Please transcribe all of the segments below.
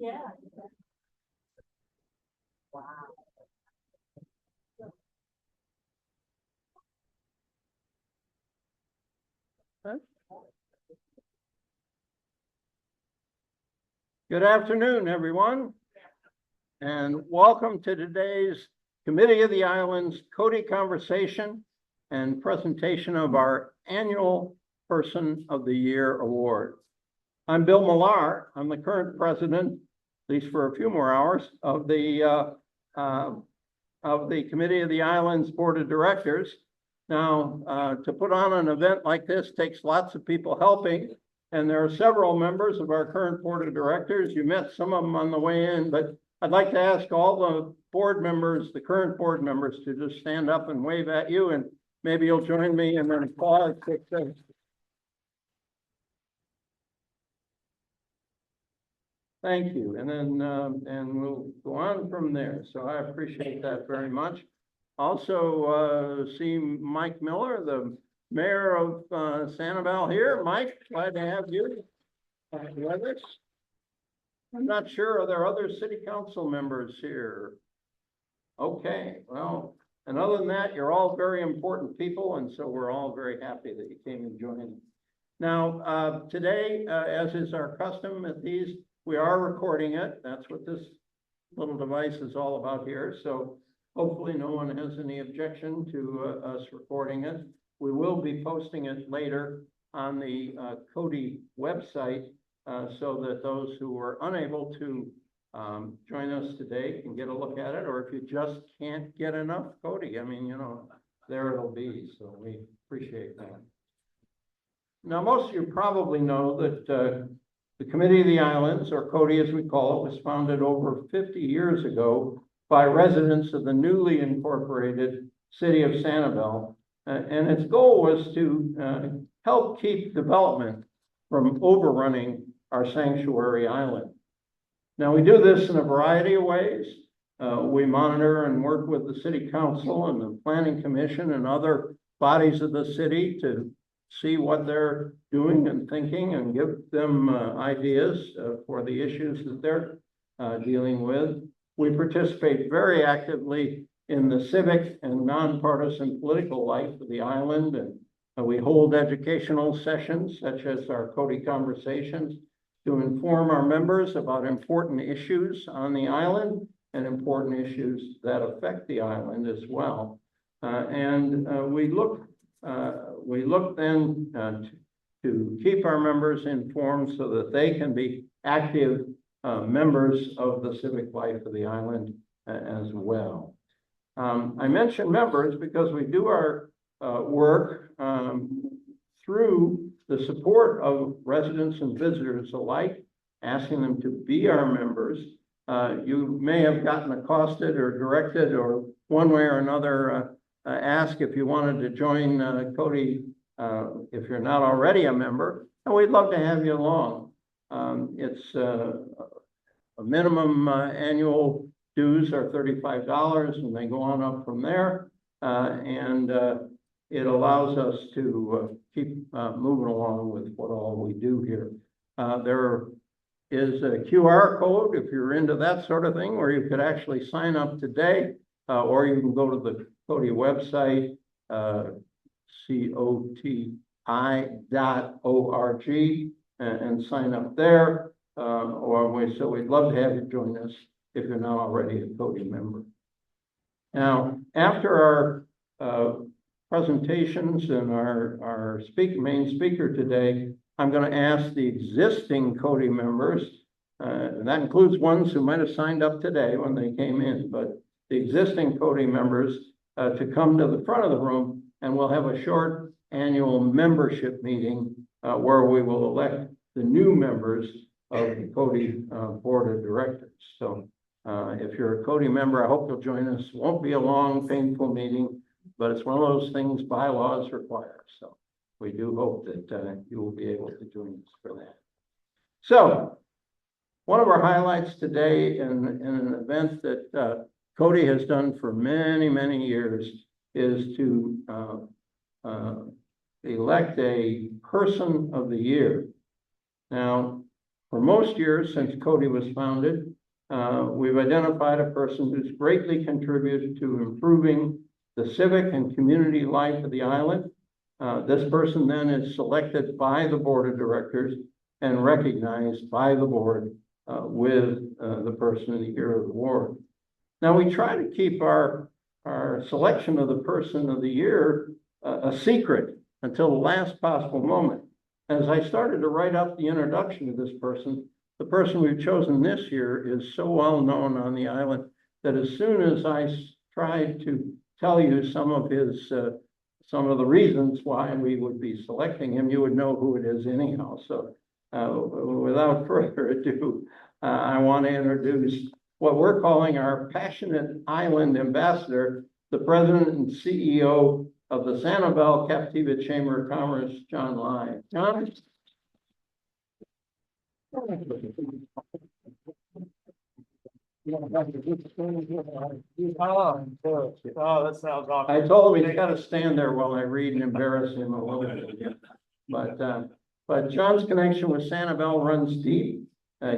Yeah. Wow. Good afternoon, everyone, and welcome to today's Committee of the Islands COTI conversation and presentation of our annual Person of the Year award. I'm Bill Millar. I'm the current president, at least for a few more hours, of the Committee of the Islands Board of Directors. Now, to put on an event like this takes lots of people helping. And there are several members of our current board of directors. You met some of them on the way in, but I'd like to ask all the board members, the current board members, to just stand up and wave at you, and maybe you'll join me and then pause. Thank you. And then and we'll go on from there. So I appreciate that very much. Also see Mike Miller, the Mayor of Sanibel here. Mike, glad to have you with us. I'm not sure, are there other city council members here? Okay, well, and other than that, you're all very important people, and so we're all very happy that you came and joined. Now, today, as is our custom at these, we are recording it. That's what this little device is all about here. So hopefully no one has any objection to us recording it. We will be posting it later on the COTI website so that those who were unable to join us today can get a look at it, or if you just can't get enough COTI, I mean, you know, there it'll be, so we appreciate that. Now, most of you probably know that the Committee of the Islands, or COTI as we call it, was founded over 50 years ago by residents of the newly incorporated city of Sanibel. And its goal was to help keep development from overrunning our sanctuary island. Now, we do this in a variety of ways. We monitor and work with the City Council and the Planning Commission and other bodies of the city to see what they're doing and thinking and give them ideas for the issues that they're dealing with. We participate very actively in the civic and nonpartisan political life of the island, and we hold educational sessions such as our COTI conversations to inform our members about important issues on the island and important issues that affect the island as well. We look then to keep our members informed so that they can be active members of the civic life of the island as well. I mention members because we do our work through the support of residents and visitors alike, asking them to be our members. You may have gotten accosted or directed or one way or another asked if you wanted to join COTI if you're not already a member, and we'd love to have you along. It's a minimum annual dues are $35, and they go on up from there. It allows us to keep moving along with what all we do here. There is a QR code if you're into that sort of thing, where you could actually sign up today, or you can go to the COTI website, COTI.org, and sign up there. So we'd love to have you join us if you're not already a COTI member. Now, after our presentations and our main speaker today, I'm going to ask the existing COTI members, and that includes ones who might have signed up today when they came in, but the existing COTI members to come to the front of the room, and we'll have a short annual membership meeting where we will elect the new members of the COTI Board of Directors. So if you're a COTI member, I hope you'll join us. It won't be a long, painful meeting, but it's one of those things bylaws require. So we do hope that you will be able to join us for that. So one of our highlights today in an event that COTI has done for many, many years is to elect a Person of the Year. Now, For most years since COTI was founded, we've identified a person who's greatly contributed to improving the civic and community life of the island. This person then is selected by the board of directors and recognized by the board with the person of the year of the award. Now, we try to keep our selection of the person of the year a secret until the last possible moment. As I started to write up the introduction of this person, the person we've chosen this year is so well known on the island that as soon as I tried to tell you some of the reasons why we would be selecting him, you would know who it is anyhow. So without further ado, I want to introduce what we're calling our passionate island ambassador, the president and CEO of the Sanibel-Captiva Chamber of Commerce, John Lai. John? Oh, that sounds awesome. I told him he's got to stand there while I read and embarrass him a little bit. But John's connection with Sanibel runs deep.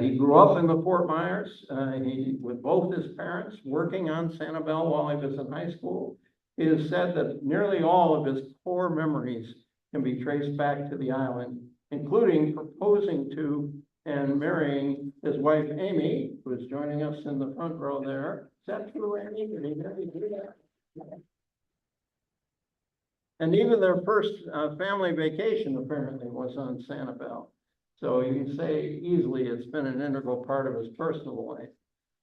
He grew up in the Fort Myers. With both his parents working on Sanibel while he was in high school. It is said that nearly all of his core memories can be traced back to the island, including proposing to and marrying his wife, Amy, who is joining us in the front row there. Is that true, Amy? Did he really do that? And even their first family vacation apparently was on Sanibel. So you can say easily it's been an integral part of his personal life.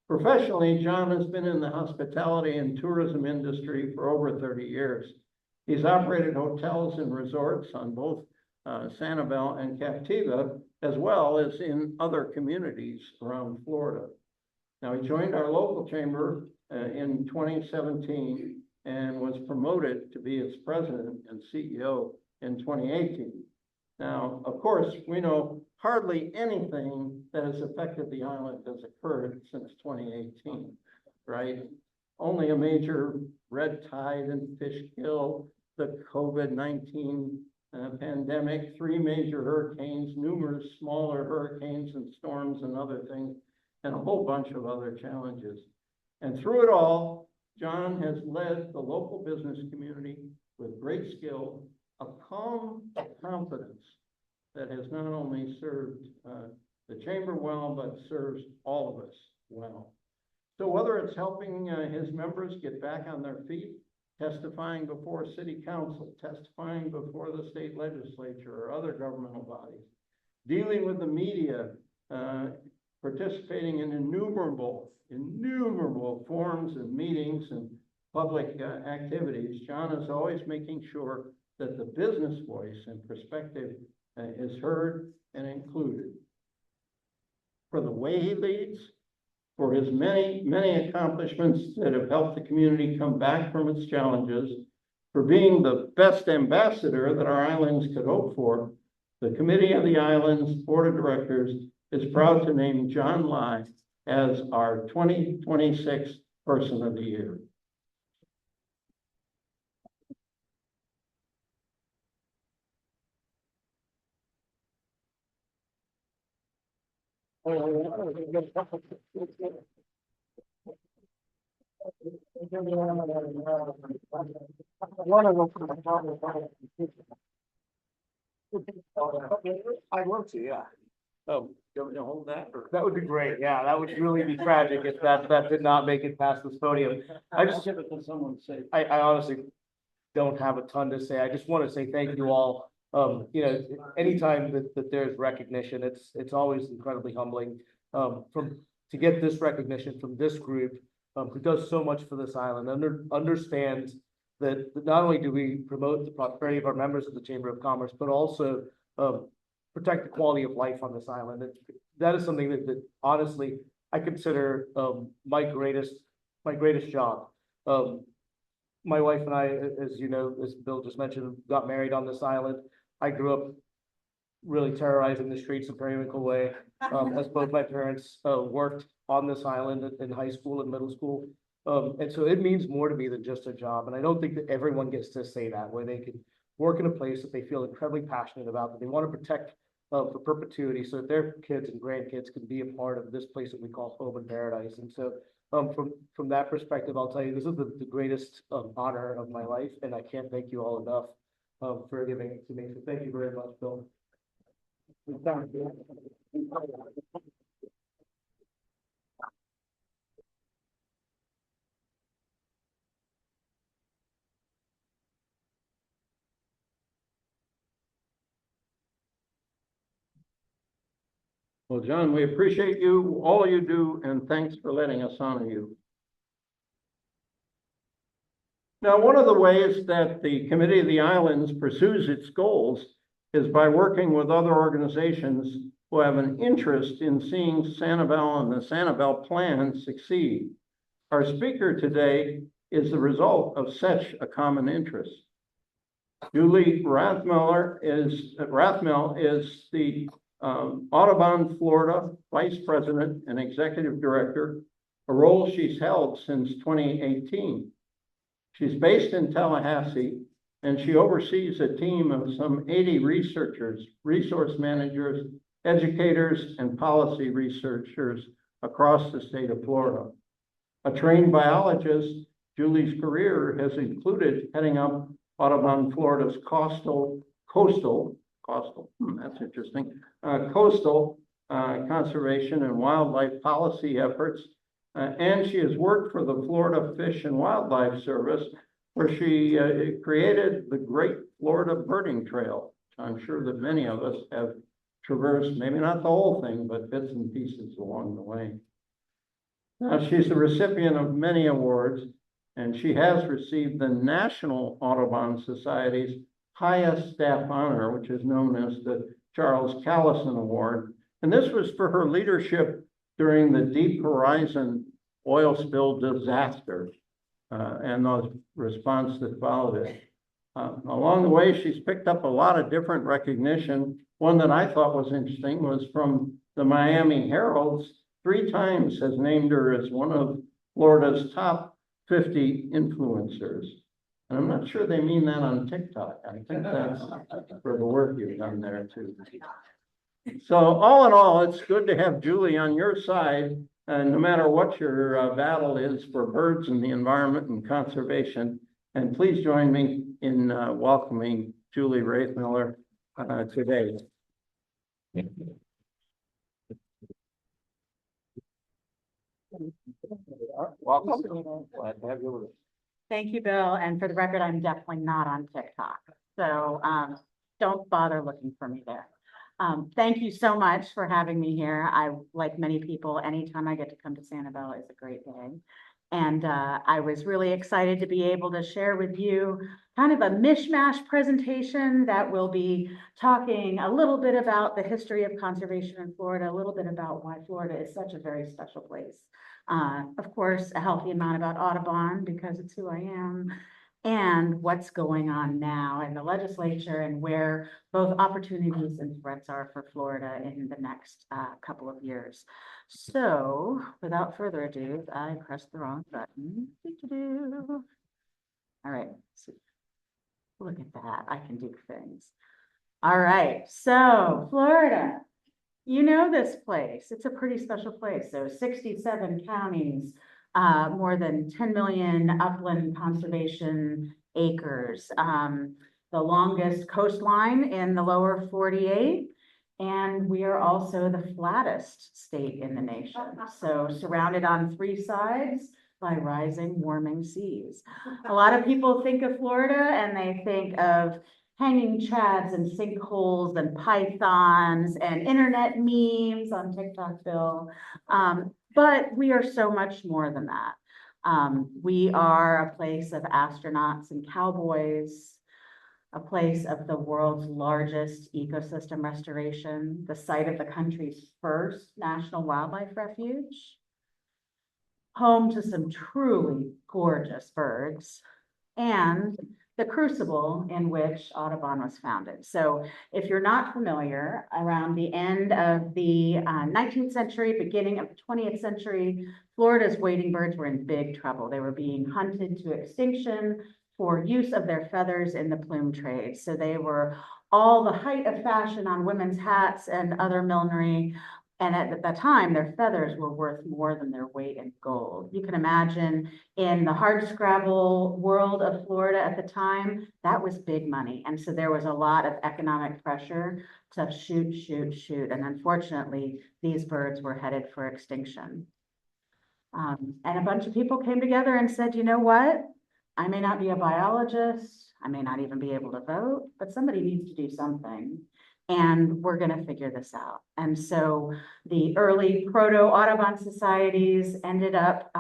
Professionally, John has been in the hospitality and tourism industry for over 30 years. He's operated hotels and resorts on both Sanibel and Captiva, as well as in other communities around Florida. Now, he joined our local chamber in 2017 and was promoted to be its president and CEO in 2018. Now, of course, we know hardly anything that has affected the island has occurred since 2018, right? Only a major red tide in Fishkill, the COVID-19 pandemic, 3 major hurricanes, numerous smaller hurricanes and storms and other things, and a whole bunch of other challenges. And through it all, John has led the local business community with great skill, a calm confidence that has not only served the chamber well, but serves all of us well. So whether it's helping his members get back on their feet, testifying before city council, testifying before the state legislature or other governmental bodies, dealing with the media, participating in innumerable forums and meetings and public activities, John is always making sure that the business voice and perspective is heard and included. For the way he leads, for his many accomplishments that have helped the community come back from its challenges, for being the best ambassador that our islands could hope for, the Committee of the Islands Board of Directors is proud to name John Lai as our 2026 Person of the Year. I'd love to, yeah. Oh, you want me to hold that? Or? That would be great. Yeah, that would really be tragic if that did not make it past this podium. I just give it to someone safe. I honestly don't have a ton to say. I just want to say thank you all. You know, anytime that there's recognition, it's always incredibly humbling. To get this recognition from this group who does so much for this island, understands that not only do we promote the prosperity of our members of the Chamber of Commerce, but also protect the quality of life on this island. That is something that honestly I consider my greatest job. My wife and I, as you know, as Bill just mentioned, got married on this island. I grew up really terrorizing the streets of Periwinkle Way, as both my parents worked on this island in high school and middle school. And so it means more to me than just a job. And I don't think that everyone gets to say that, where they can work in a place that they feel incredibly passionate about, that they want to protect for perpetuity, so that their kids and grandkids can be a part of this place that we call home and paradise. And so from that perspective, I'll tell you, this is the greatest honor of my life, and I can't thank you all enough for giving it to me. So thank you very much, Bill. Well, John, we appreciate you, all you do, and thanks for letting us honor you. Now, one of the ways that the Committee of the Islands pursues its goals is by working with other organizations who have an interest in seeing Sanibel and the Sanibel Plan succeed. Our speaker today is the result of such a common interest. Julie Wraithmell is the Audubon, Florida Vice President and Executive Director, a role she's held since 2018. She's based in Tallahassee, and she oversees a team of some 80 researchers, resource managers, educators, and policy researchers across the state of Florida. A trained biologist, Julie's career has included heading up Audubon, Florida's coastal conservation and wildlife policy efforts. And she has worked for the Florida Fish and Wildlife Service, where she created the Great Florida Birding Trail, which I'm sure that many of us have traversed, maybe not the whole thing, but bits and pieces along the way. Now, she's the recipient of many awards, and she has received the National Audubon Society's highest staff honor, which is known as the Charles Callison Award. And this was for her leadership during the Deep Horizon oil spill disaster and the response that followed it. Along the way, she's picked up a lot of different recognition. One that I thought was interesting was from the Miami Herald. 3 times has named her as one of Florida's top 50 influencers. And I'm not sure they mean that on TikTok. I think that's for the work you've done there too. So all in all, it's good to have Julie on your side, no matter what your battle is for birds and the environment and conservation. And please join me in welcoming Julie Wraithmell today. Welcome. Glad to have you with us. Thank you, Bill. And for the record, I'm definitely not on TikTok. So don't bother looking for me there. Thank you so much for having me here. I, like many people, anytime I get to come to Sanibel is a great day. And I was really excited to be able to share with you kind of a mishmash presentation that will be talking a little bit about the history of conservation in Florida, a little bit about why Florida is such a very special place. Of course, a healthy amount about Audubon because it's who I am, and what's going on now in the legislature and where both opportunities and threats are for Florida in the next couple of years. So without further ado, I pressed the wrong button. All right, so look at that, I can do things. All right, so Florida, you know this place, it's a pretty special place. So 67 counties, more than 10 million upland conservation acres, the longest coastline in the lower 48, and we are also the flattest state in the nation. So surrounded on 3 sides by rising, warming seas. A lot of people think of Florida and they think of hanging chads and sinkholes and pythons and internet memes on TikTok, Bill. But we are so much more than that. We are a place of astronauts and cowboys, a place of the world's largest ecosystem restoration, the site of the country's first national wildlife refuge, home to some truly gorgeous birds, and the crucible in which Audubon was founded. So if you're not familiar, around the end of the 19th century, beginning of the 20th century, Florida's wading birds were in big trouble. They were being hunted to extinction for use of their feathers in the plume trade. So they were all the height of fashion on women's hats and other millinery. And at that time, their feathers were worth more than their weight in gold. You can imagine in the hardscrabble world of Florida at the time, that was big money. And so there was a lot of economic pressure to shoot, shoot, shoot. And unfortunately, these birds were headed for extinction. And a bunch of people came together and said, you know what? I may not be a biologist, I may not even be able to vote, but somebody needs to do something. And we're going to figure this out. And so the early proto-Audubon societies ended up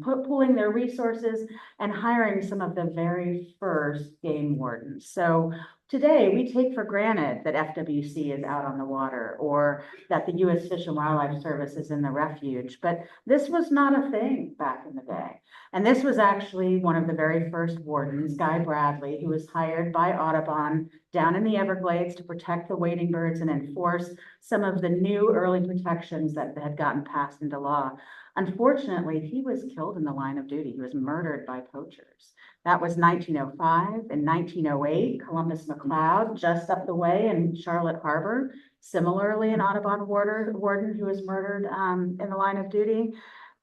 pooling their resources and hiring some of the very first game wardens. So today we take for granted that FWC is out on the water or that the U.S. Fish and Wildlife Service is in the refuge, but this was not a thing back in the day. And this was actually one of the very first wardens, Guy Bradley, who was hired by Audubon down in the Everglades to protect the wading birds and enforce some of the new early protections that had gotten passed into law. Unfortunately, he was killed in the line of duty. He was murdered by poachers. That was 1905. In 1908, Columbus McLeod, just up the way in Charlotte Harbor, similarly an Audubon warden who was murdered in the line of duty.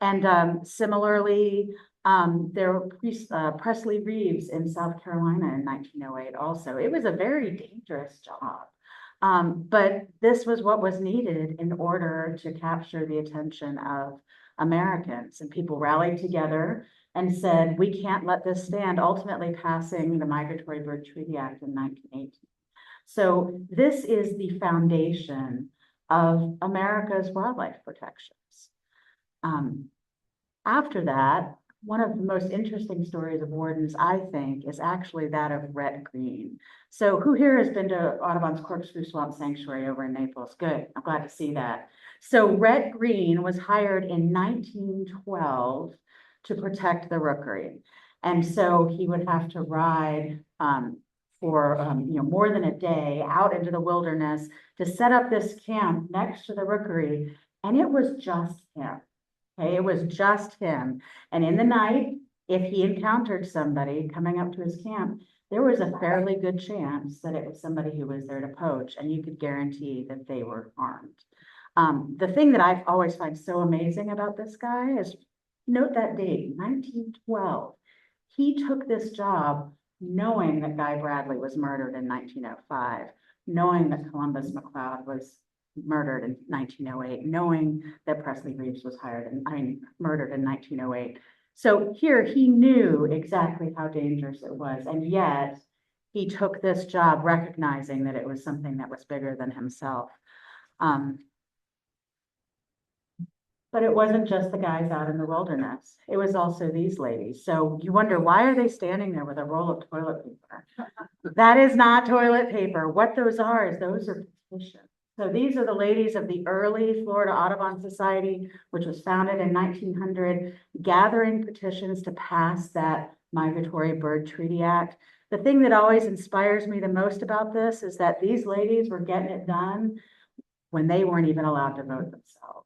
And similarly, there were Presley Reeves in South Carolina in 1908 also. It was a very dangerous job. But this was what was needed in order to capture the attention of Americans. And people rallied together and said, we can't let this stand, ultimately passing the Migratory Bird Treaty Act in 1918. So this is the foundation of America's wildlife protections. After that, one of the most interesting stories of wardens, I think, is actually that of Rhett Green. So who here has been to Audubon's Corkscrew Swamp Sanctuary over in Naples? Good, I'm glad to see that. So Rhett Green was hired in 1912 to protect the rookery. And so he would have to ride for more than a day out into the wilderness to set up this camp next to the rookery. And it was just him. Okay, it was just him. And in the night, if he encountered somebody coming up to his camp, there was a fairly good chance that it was somebody who was there to poach, and you could guarantee that they were armed. The thing that I've always find so amazing about this guy is, note that date, 1912. He took this job knowing that Guy Bradley was murdered in 1905, knowing that Columbus McLeod was murdered in 1908, knowing that Presley Reeves was murdered in 1908. So here he knew exactly how dangerous it was, and yet he took this job recognizing that it was something that was bigger than himself. But it wasn't just the guys out in the wilderness. It was also these ladies. So you wonder, why are they standing there with a roll of toilet paper? That is not toilet paper. What those are is those are petitions. So these are the ladies of the early Florida Audubon Society, which was founded in 1900, gathering petitions to pass that Migratory Bird Treaty Act. The thing that always inspires me the most about this is that these ladies were getting it done when they weren't even allowed to vote themselves.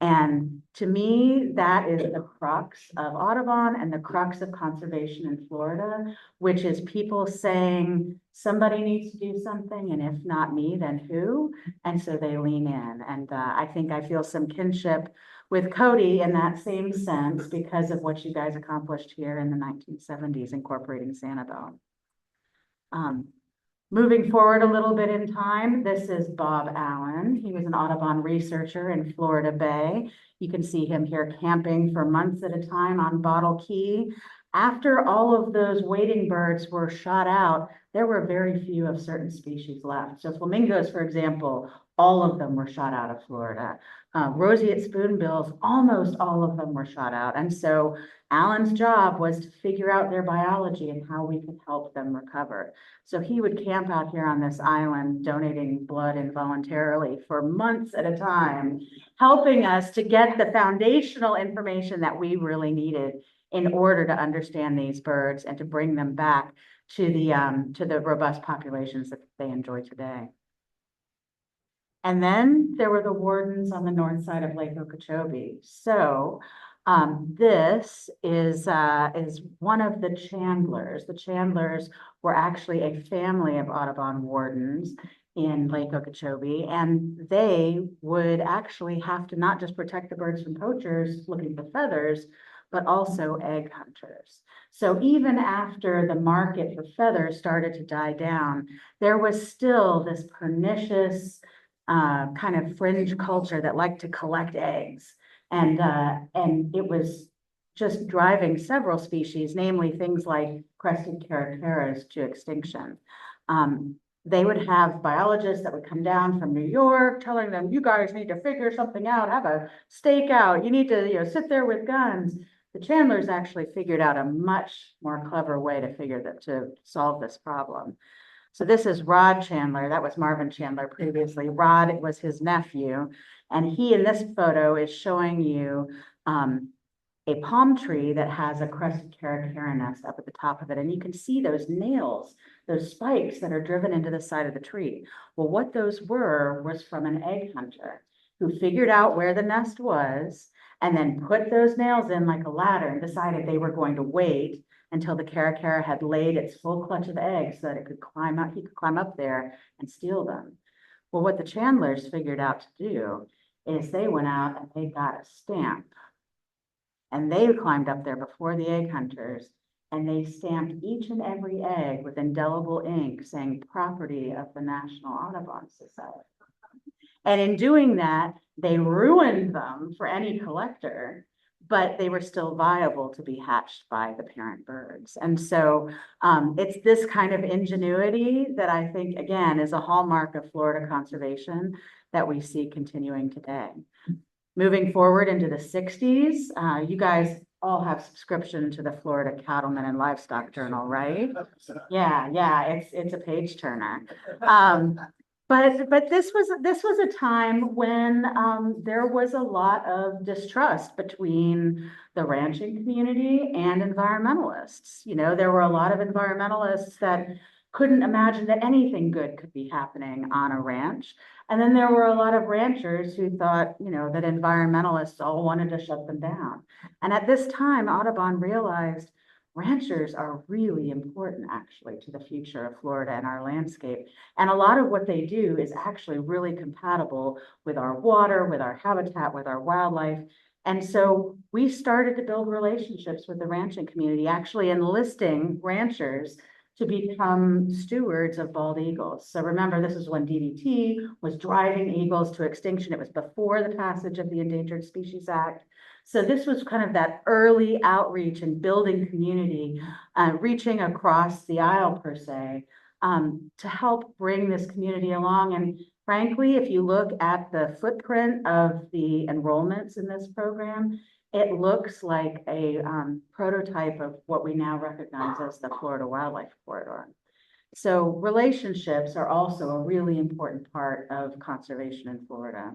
And to me, that is the crux of Audubon and the crux of conservation in Florida, which is people saying somebody needs to do something, and if not me, then who? And so they lean in. And I think I feel some kinship with COTI in that same sense because of what you guys accomplished here in the 1970s, incorporating Sanibel. Moving forward a little bit in time, this is Bob Allen. He was an Audubon researcher in Florida Bay. You can see him here camping for months at a time on Bottle Key. After all of those wading birds were shot out, there were very few of certain species left. So flamingos, for example, all of them were shot out of Florida. Roseate spoonbills, almost all of them were shot out. And so Alan's job was to figure out their biology and how we could help them recover. So he would camp out here on this island, donating blood involuntarily for months at a time, helping us to get the foundational information that we really needed in order to understand these birds and to bring them back to the robust populations that they enjoy today. And then there were the wardens on the north side of Lake Okeechobee. So This is one of the Chandlers. The Chandlers were actually a family of Audubon wardens in Lake Okeechobee, and they would actually have to not just protect the birds from poachers looking for feathers, but also egg hunters. So even after the market for feathers started to die down, there was still this pernicious kind of fringe culture that liked to collect eggs. And it was just driving several species, namely things like crested caracaras, to extinction. They would have biologists that would come down from New York telling them, you guys need to figure something out, have a stakeout, you need to, sit there with guns. The Chandlers actually figured out a much more clever way to solve this problem. So this is Rod Chandler. That was Marvin Chandler previously. Rod was his nephew. And he, in this photo, is showing you a palm tree that has a crested caracara nest up at the top of it. And you can see those nails, those spikes that are driven into the side of the tree. Well, what those were was from an egg hunter who figured out where the nest was and then put those nails in like a ladder and decided they were going to wait until the caracara had laid its full clutch of eggs so that it could climb up, he could climb up there and steal them. Well, what the Chandlers figured out to do is they went out and they got a stamp. And they climbed up there before the egg hunters, and they stamped each and every egg with indelible ink saying property of the National Audubon Society. And in doing that, they ruined them for any collector, but they were still viable to be hatched by the parent birds. And so it's this kind of ingenuity that I think, again, is a hallmark of Florida conservation that we see continuing today. Moving forward into the 60s, you guys all have subscription to the Florida Cattlemen and Livestock Journal, right? Yeah, it's a page turner. But this was a time when there was a lot of distrust between the ranching community and environmentalists. There were a lot of environmentalists that couldn't imagine that anything good could be happening on a ranch. And then there were a lot of ranchers who thought, that environmentalists all wanted to shut them down. And at this time, Audubon realized ranchers are really important, actually, to the future of Florida and our landscape. And a lot of what they do is actually really compatible with our water, with our habitat, with our wildlife. And so we started to build relationships with the ranching community, actually enlisting ranchers to become stewards of bald eagles. So remember, this is when DDT was driving eagles to extinction. It was before the passage of the Endangered Species Act. So this was kind of that early outreach and building community, reaching across the aisle per se, to help bring this community along. And frankly, if you look at the footprint of the enrollments in this program, it looks like a prototype of what we now recognize as the Florida Wildlife Corridor. So relationships are also a really important part of conservation in Florida.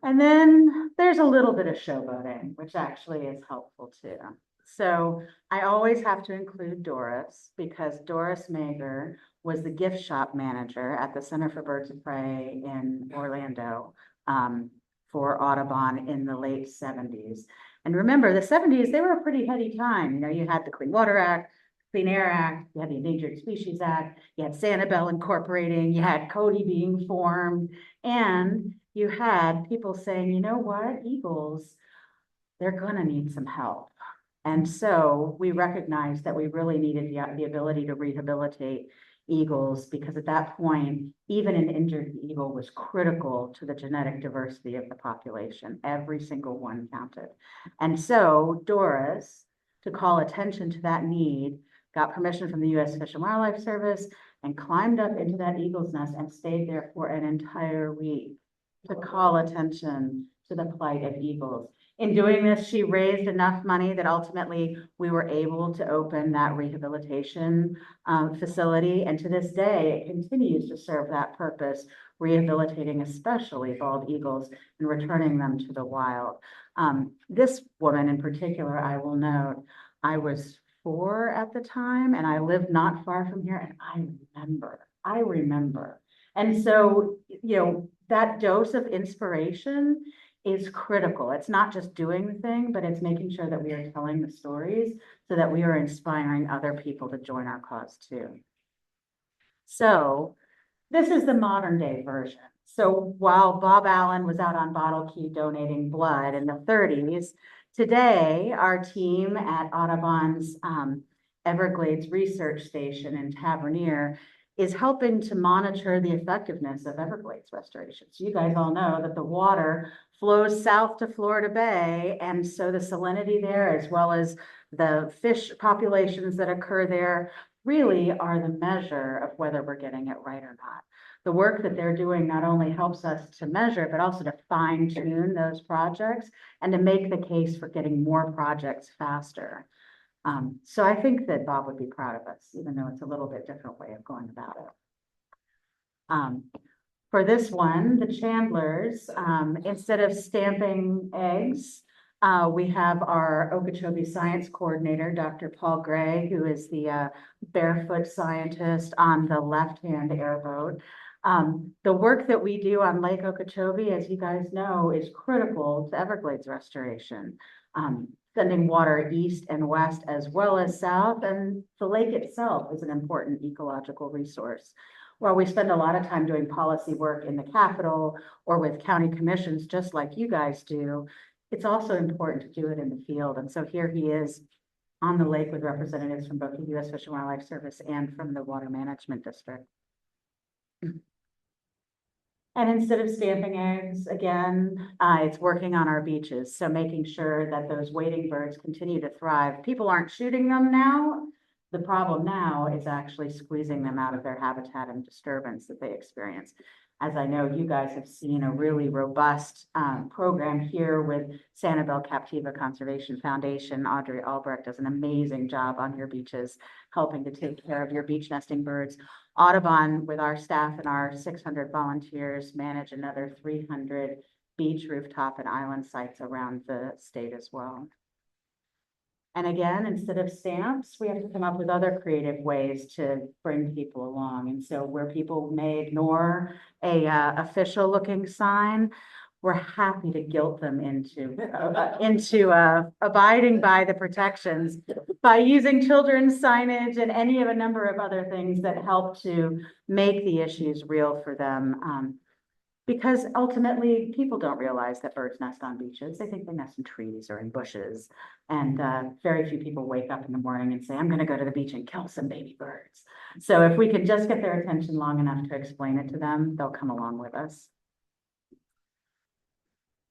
And then there's a little bit of showboating, which actually is helpful too. So I always have to include Doris, because Doris Mager was the gift shop manager at the Center for Birds of Prey in Orlando for Audubon in the late 70s. And remember, the 70s, they were a pretty heady time. You had the Clean Water Act, Clean Air Act, you had the Endangered Species Act, you had Sanibel incorporating, you had COTI being formed, and you had people saying, you know what, eagles, they're gonna need some help. And so we recognized that we really needed the ability to rehabilitate eagles, because at that point, even an injured eagle was critical to the genetic diversity of the population. Every single one counted. And so Doris, to call attention to that need, got permission from the U.S. Fish and Wildlife Service and climbed up into that eagle's nest and stayed there for an entire week to call attention to the plight of eagles. In doing this, she raised enough money that ultimately we were able to open that rehabilitation facility. And to this day, it continues to serve that purpose, rehabilitating especially bald eagles and returning them to the wild. This woman in particular, I will note, I was 4 at the time, and I lived not far from here, and I remember. And so, that dose of inspiration is critical. It's not just doing the thing, but it's making sure that we are telling the stories so that we are inspiring other people to join our cause too. So this is the modern day version. So while Bob Allen was out on Bottle Key donating blood in the 30s, today our team at Audubon's Everglades Research Station in Tavernier is helping to monitor the effectiveness of Everglades restoration. So you guys all know that the water flows south to Florida Bay, and so the salinity there, as well as the fish populations that occur there, really are the measure of whether we're getting it right or not. The work that they're doing not only helps us to measure, but also to fine tune those projects and to make the case for getting more projects faster. So I think that Bob would be proud of us, even though it's a little bit different way of going about it. For this one, the Chandlers, instead of stamping eggs, we have our Okeechobee Science Coordinator, Dr. Paul Gray, who is the barefoot scientist on the left-hand airboat. The work that we do on Lake Okeechobee, as you guys know, is critical to Everglades restoration. Sending water east and west as well as south, and the lake itself is an important ecological resource. While we spend a lot of time doing policy work in the Capitol or with county commissions, just like you guys do, it's also important to do it in the field. And so here he is on the lake with representatives from both the U.S. Fish and Wildlife Service and from the Water Management District. And instead of stamping eggs, again, it's working on our beaches. So making sure that those wading birds continue to thrive. People aren't shooting them now. The problem now is actually squeezing them out of their habitat and disturbance that they experience. As I know, you guys have seen a really robust program here with Sanibel-Captiva Conservation Foundation. Audrey Albrecht does an amazing job on your beaches, helping to take care of your beach nesting birds. Audubon, with our staff and our 600 volunteers, manage another 300 beach, rooftop, and island sites around the state as well. And again, instead of stamps, we have to come up with other creative ways to bring people along. And so where people may ignore a official looking sign, we're happy to guilt them into abiding by the protections by using children's signage and any of a number of other things that help to make the issues real for them. Because ultimately, people don't realize that birds nest on beaches. They think they nest in trees or in bushes. And very few people wake up in the morning and say, I'm going to go to the beach and kill some baby birds. So if we could just get their attention long enough to explain it to them, they'll come along with us.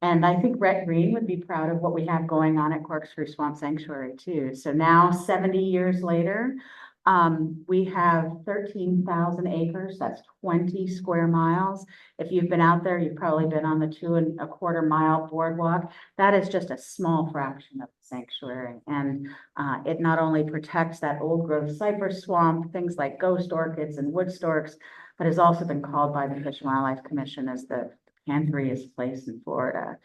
And I think Rhett Green would be proud of what we have going on at Corkscrew Swamp Sanctuary too. So now 70 years later, we have 13,000 acres. That's 20 square miles. If you've been out there, you've probably been on the 2.25 mile boardwalk. That is just a small fraction of the sanctuary. And it not only protects that old growth cypress swamp, things like ghost orchids and wood storks, but has also been called by the Fish and Wildlife Commission as the canthariest place in Florida.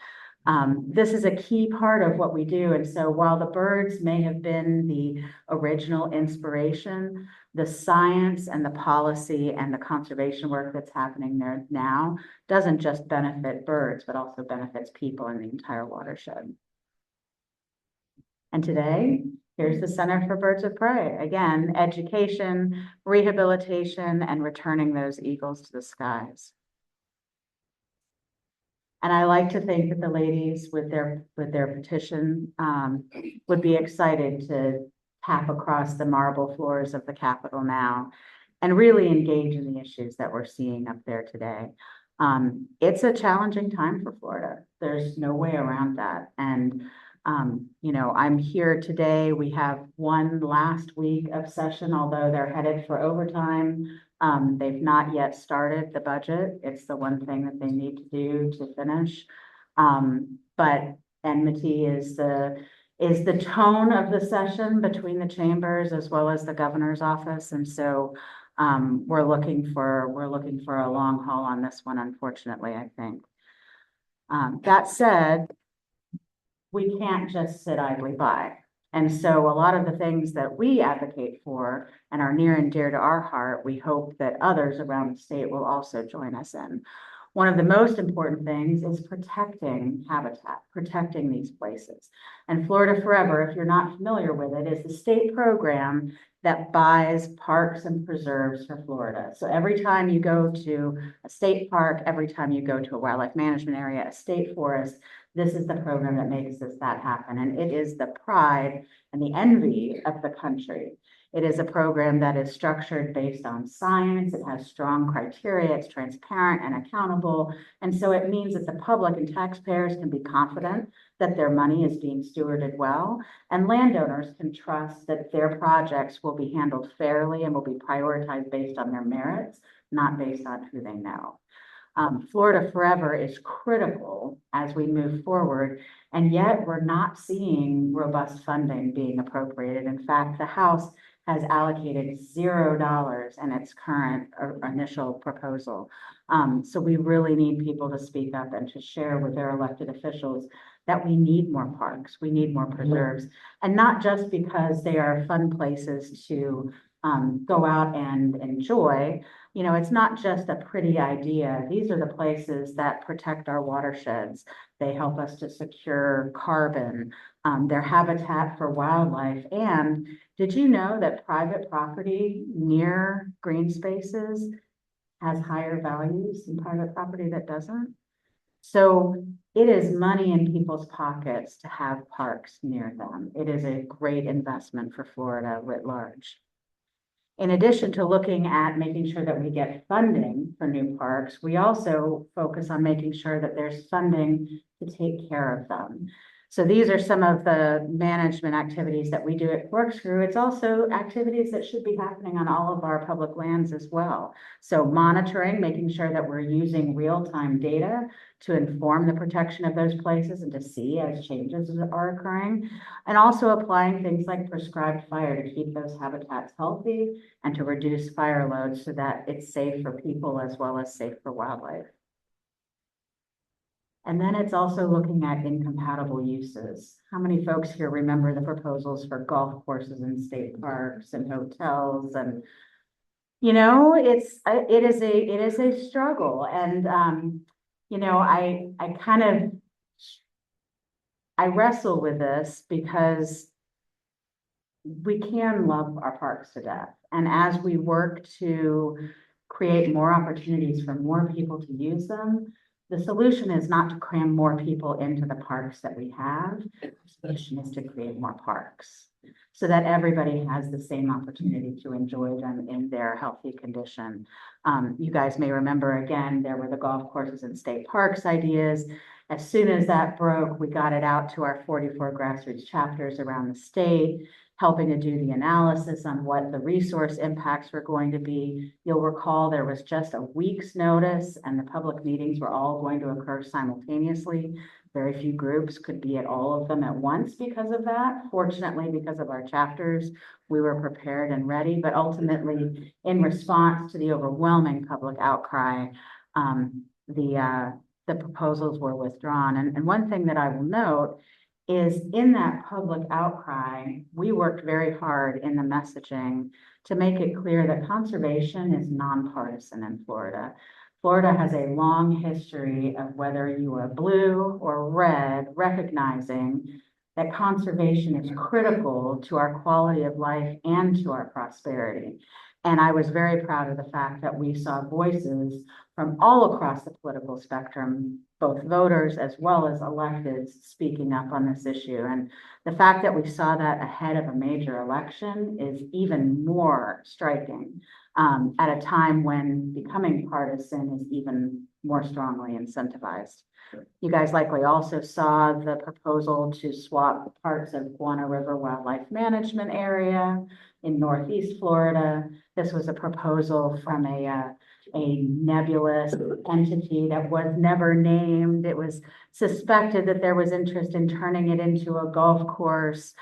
This is a key part of what we do. And so while the birds may have been the original inspiration, the science and the policy and the conservation work that's happening there now doesn't just benefit birds, but also benefits people in the entire watershed. And today, here's the Center for Birds of Prey. Again, education, rehabilitation, and returning those eagles to the skies. And I like to think that the ladies with their petition would be excited to tap across the marble floors of the Capitol now and really engage in the issues that we're seeing up there today. It's a challenging time for Florida. There's no way around that. And, you know, I'm here today. We have one last week of session, although they're headed for overtime. They've not yet started the budget. It's the one thing that they need to do to finish. But enmity is the tone of the session between the chambers as well as the governor's office. And so we're looking for a long haul on this one, unfortunately, I think. That said, we can't just sit idly by. And so a lot of the things that we advocate for and are near and dear to our heart, we hope that others around the state will also join us in. One of the most important things is protecting habitat, protecting these places. And Florida Forever, if you're not familiar with it, is the state program that buys parks and preserves for Florida. So every time you go to a state park, every time you go to a wildlife management area, a state forest, this is the program that makes that happen. And it is the pride and the envy of the country. It is a program that is structured based on science. It has strong criteria. It's transparent and accountable. And so it means that the public and taxpayers can be confident that their money is being stewarded well, and landowners can trust that their projects will be handled fairly and will be prioritized based on their merits, not based on who they know. Florida Forever is critical as we move forward, and yet we're not seeing robust funding being appropriated. In fact, the House has allocated $0 in its current initial proposal. So we really need people to speak up and to share with their elected officials that we need more parks, we need more preserves, and not just because they are fun places to go out and enjoy. You know, it's not just a pretty idea. These are the places that protect our watersheds. They help us to secure carbon, their habitat for wildlife. And did you know that private property near green spaces has higher values than private property that doesn't? So it is money in people's pockets to have parks near them. It is a great investment for Florida writ large. In addition to looking at making sure that we get funding for new parks, we also focus on making sure that there's funding to take care of them. So these are some of the management activities that we do at Corkscrew. It's also activities that should be happening on all of our public lands as well. So monitoring, making sure that we're using real-time data to inform the protection of those places and to see as changes are occurring, and also applying things like prescribed fire to keep those habitats healthy and to reduce fire loads so that it's safe for people as well as safe for wildlife. And then it's also looking at incompatible uses. How many folks here remember the proposals for golf courses and state parks and hotels? And, you know, it is a struggle. And, you know, I wrestle with this because we can love our parks to death. And as we work to create more opportunities for more people to use them, the solution is not to cram more people into the parks that we have. The solution is to create more parks so that everybody has the same opportunity to enjoy them in their healthy condition. You guys may remember, again, there were the golf courses and state parks ideas. As soon as that broke, we got it out to our 44 grassroots chapters around the state, helping to do the analysis on what the resource impacts were going to be. You'll recall there was just a week's notice and the public meetings were all going to occur simultaneously. Very few groups could be at all of them at once because of that. Fortunately, because of our chapters, we were prepared and ready, but ultimately in response to the overwhelming public outcry, the proposals were withdrawn. And one thing that I will note is in that public outcry, we worked very hard in the messaging to make it clear that conservation is nonpartisan in Florida. Florida has a long history of whether you are blue or red, recognizing that conservation is critical to our quality of life and to our prosperity. And I was very proud of the fact that we saw voices from all across the political spectrum, both voters as well as electeds, speaking up on this issue. And the fact that we saw that ahead of a major election is even more striking at a time when becoming partisan is even more strongly incentivized. You guys likely also saw the proposal to swap parts of Guana River Wildlife Management Area in Northeast Florida. This was a proposal from a nebulous entity that was never named. It was suspected that there was interest in turning it into a golf course.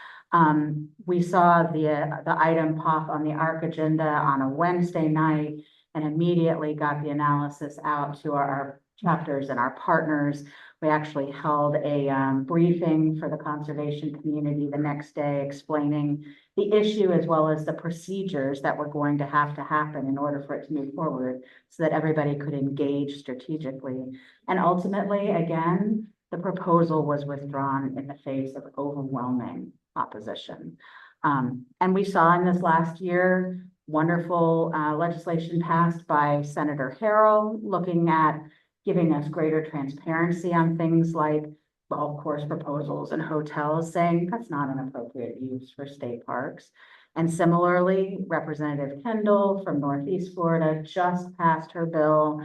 We saw the item pop on the ARC agenda on a Wednesday night and immediately got the analysis out to our chapters and our partners. We actually held a briefing for the conservation community the next day explaining the issue as well as the procedures that were going to happen in order for it to move forward so that everybody could engage strategically. And ultimately, again, the proposal was withdrawn in the face of overwhelming opposition. And we saw in this last year, wonderful legislation passed by Senator Harrell looking at giving us greater transparency on things like golf course proposals and hotels, saying that's not an appropriate use for state parks. And similarly, Representative Kendall from Northeast Florida just passed her bill,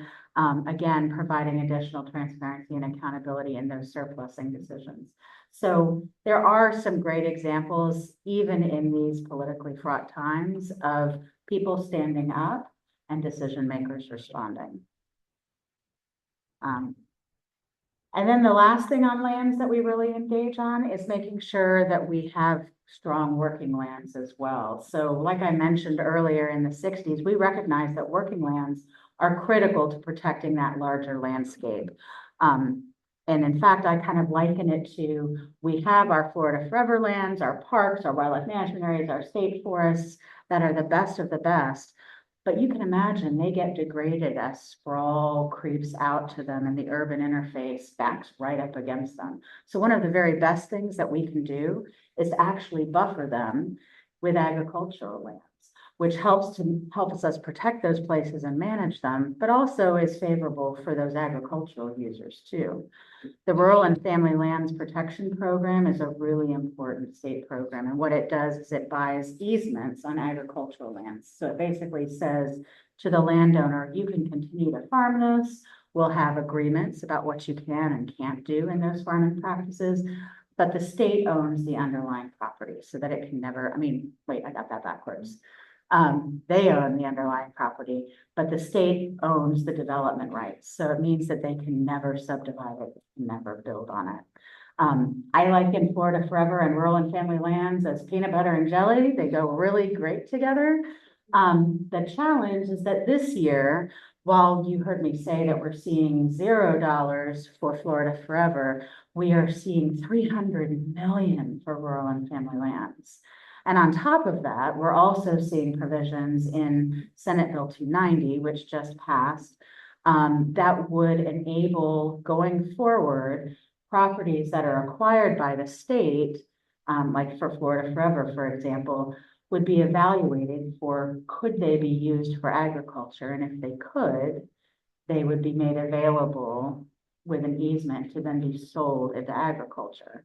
again, providing additional transparency and accountability in those surplusing decisions. So there are some great examples, even in these politically fraught times, of people standing up and decision makers responding. And then the last thing on lands that we really engage on is making sure that we have strong working lands as well. So like I mentioned earlier, in the 60s, we recognized that working lands are critical to protecting that larger landscape. And in fact, I kind of liken it to, we have our Florida Forever lands, our parks, our wildlife management areas, our state forests that are the best of the best. But you can imagine they get degraded as sprawl creeps out to them and the urban interface backs right up against them. So one of the very best things that we can do is to actually buffer them with agricultural lands, which helps us protect those places and manage them, but also is favorable for those agricultural users too. The Rural and Family Lands Protection Program is a really important state program. And what it does is it buys easements on agricultural lands. So it basically says to the landowner, you can continue to farm this. We'll have agreements about what you can and can't do in those farming practices. But the state owns the underlying property so that it can never, I got that backwards. They own the underlying property, but the state owns the development rights. So it means that they can never subdivide it, never build on it. I liken Florida Forever and Rural and Family Lands as peanut butter and jelly. They go really great together. The challenge is that this year, while you heard me say that we're seeing $0 for Florida Forever, we are seeing $300 million for Rural and Family Lands. And on top of that, we're also seeing provisions in Senate Bill 290, which just passed, that would enable going forward properties that are acquired by the state, like for Florida Forever, for example, would be evaluated for could they be used for agriculture? And if they could, they would be made available with an easement to then be sold into agriculture.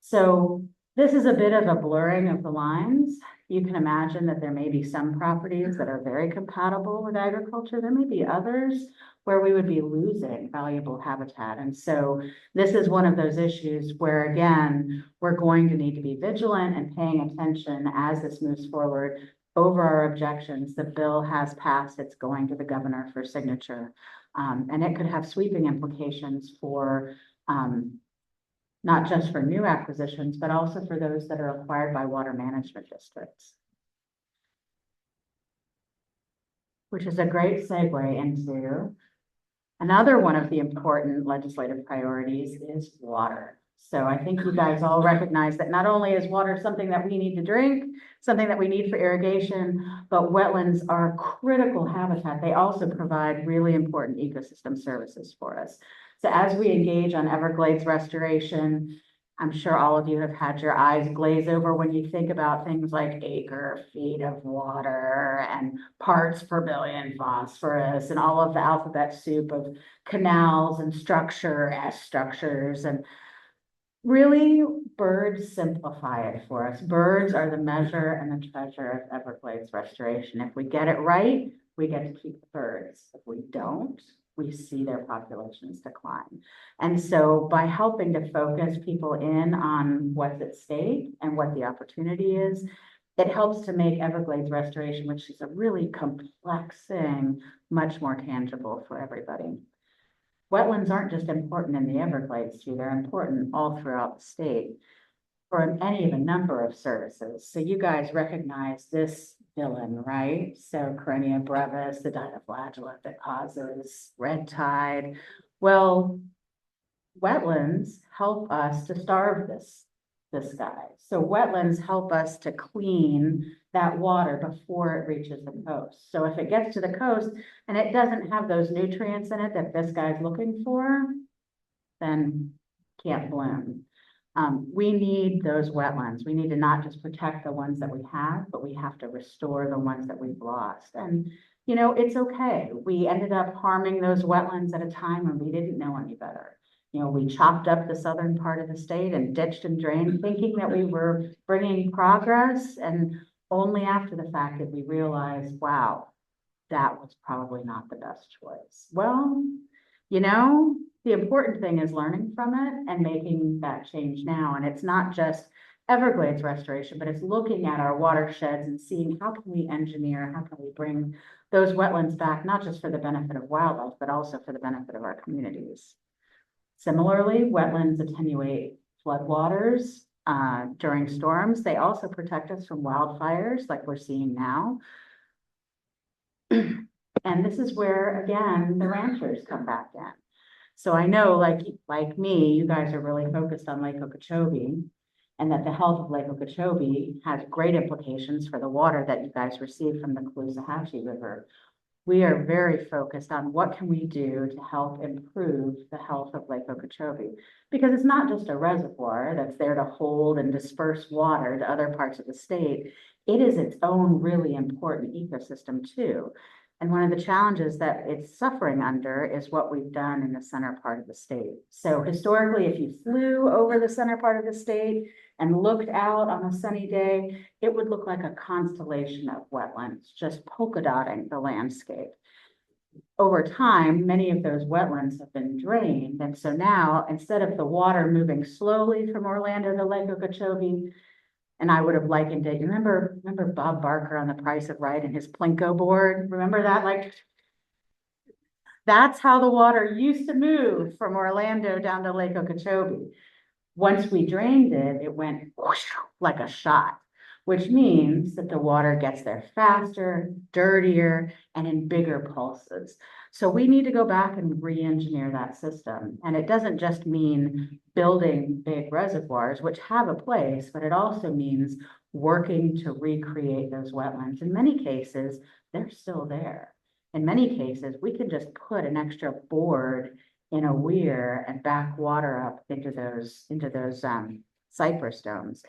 So this is a bit of a blurring of the lines. You can imagine that there may be some properties that are very compatible with agriculture. There may be others where we would be losing valuable habitat. And so this is one of those issues where, again, we're going to need to be vigilant and paying attention as this moves forward over our objections. The bill has passed. It's going to the governor for signature. And it could have sweeping implications for not just for new acquisitions, but also for those that are acquired by water management districts. Which is a great segue into another one of the important legislative priorities is water. So I think you guys all recognize that not only is water something that we need to drink, something that we need for irrigation, but wetlands are critical habitat. They also provide really important ecosystem services for us. So as we engage on Everglades restoration, I'm sure all of you have had your eyes glaze over when you think about things like acre feet of water and parts per billion phosphorus and all of the alphabet soup of canals and S structures. And really, birds simplify it for us. Birds are the measure and the treasure of Everglades restoration. If we get it right, we get to keep the birds. If we don't, we see their populations decline. And so by helping to focus people in on what's at stake and what the opportunity is, it helps to make Everglades restoration, which is a really complex thing, much more tangible for everybody. Wetlands aren't just important in the Everglades too, they're important all throughout the state for any of a number of services. So you guys recognize this villain, right? So Corynea brevis, the dinoflagellate that causes red tide. Well, wetlands help us to starve this guy. So wetlands help us to clean that water before it reaches the coast. So if it gets to the coast and it doesn't have those nutrients in it that this guy's looking for, then can't bloom. We need those wetlands. We need to not just protect the ones that we have, but we have to restore the ones that we've lost. And, you know, it's okay. We ended up harming those wetlands at a time when we didn't know any better. You know, we chopped up the southern part of the state and ditched and drained, thinking that we were bringing progress. And only after the fact did we realize, wow, that was probably not the best choice. Well, you know, the important thing is learning from it and making that change now. And it's not just Everglades restoration, but it's looking at our watersheds and seeing how can we engineer, how can we bring those wetlands back, not just for the benefit of wildlife, but also for the benefit of our communities. Similarly, wetlands attenuate floodwaters during storms. They also protect us from wildfires like we're seeing now. And this is where, again, the ranchers come back in. So I know, like me, you guys are really focused on Lake Okeechobee, and that the health of Lake Okeechobee has great implications for the water that you guys receive from the Caloosahatchee River. We are very focused on what can we do to help improve the health of Lake Okeechobee, because it's not just a reservoir that's there to hold and disperse water to other parts of the state. It is its own really important ecosystem too. And one of the challenges that it's suffering under is what we've done in the center part of the state. So historically, if you flew over the center part of the state and looked out on a sunny day, it would look like a constellation of wetlands, just polka dotting the landscape. Over time, many of those wetlands have been drained. And so now, instead of the water moving slowly from Orlando to Lake Okeechobee, and I would have likened it, you remember Bob Barker on The Price of Right and his Plinko board? Remember that? Like, that's how the water used to move from Orlando down to Lake Okeechobee. Once we drained it, it went whoosh, like a shot, which means that the water gets there faster, dirtier, and in bigger pulses. So we need to go back and re-engineer that system. And it doesn't just mean building big reservoirs, which have a place, but it also means working to recreate those wetlands. In many cases, they're still there. In many cases, we could just put an extra board in a weir and back water up into those cypress domes.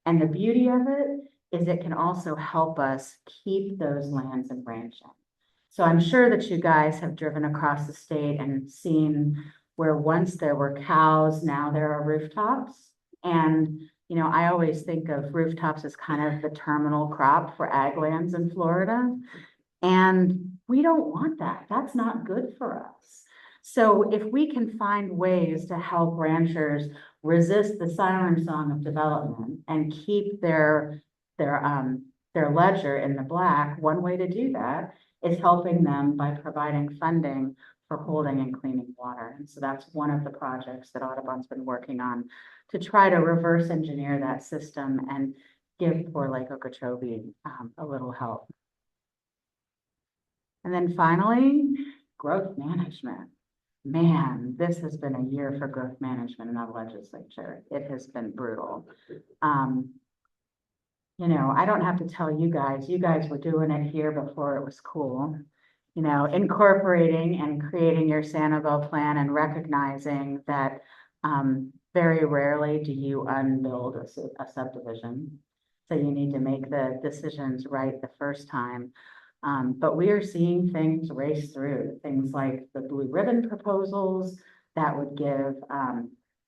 And the beauty of it is it can also help us keep those lands in ranching. So I'm sure that you guys have driven across the state and seen where once there were cows, now there are rooftops. And, you know, I always think of rooftops as kind of the terminal crop for ag lands in Florida. And we don't want that. That's not good for us. So if we can find ways to help ranchers resist the siren song of development and keep their ledger in the black, one way to do that is helping them by providing funding for holding and cleaning water. And so that's one of the projects that Audubon's been working on to try to reverse engineer that system and give poor Lake Okeechobee a little help. And then finally, growth management. Man, this has been a year for growth management in the legislature. It has been brutal. You know, I don't have to tell you guys were doing it here before it was cool. You know, incorporating and creating your Sanibel plan and recognizing that very rarely do you unbuild a subdivision. So you need to make the decisions right the first time. But we are seeing things race through, things like the blue ribbon proposals that would give